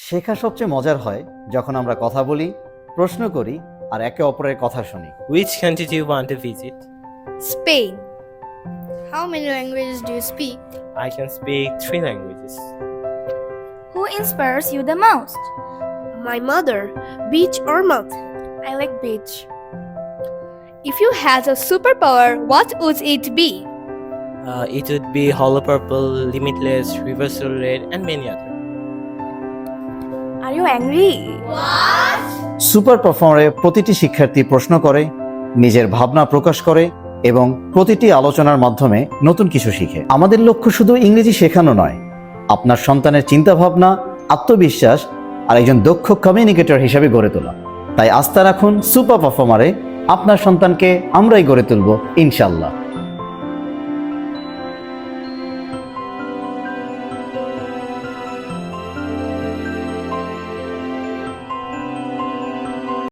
শেখা সবচেয়ে মজার হয় যখন আমরা কথা বলি, প্রশ্ন করি আর একে অপরের কথা শুনি। Which country do you want to visit? Spain. How many languages do you speak? I can speak 3 languages. Who inspires you the most? My mother. Beach or mountain? I like beach. If you had a superpower, what would it be? It would be Hollow Purple, Limitless, Reversal Red, and many others. Are you angry? Super পারফর্মারে প্রতিটি শিক্ষার্থী প্রশ্ন করে, নিজের ভাবনা প্রকাশ করে এবং প্রতিটি আলোচনার মাধ্যমে নতুন কিছু শিখে। আমাদের লক্ষ্য শুধু ইংরেজি শেখানো নয়, আপনার সন্তানের চিন্তাভাবনা, আত্মবিশ্বাস আর একজন দক্ষ কমিউনিকেটর হিসেবে গড়ে তোলা। তাই আস্থা রাখুন সুপার পারফর্মারে, আপনার সন্তানকে আমরাই গড়ে তুলব ইনশাআল্লাহ।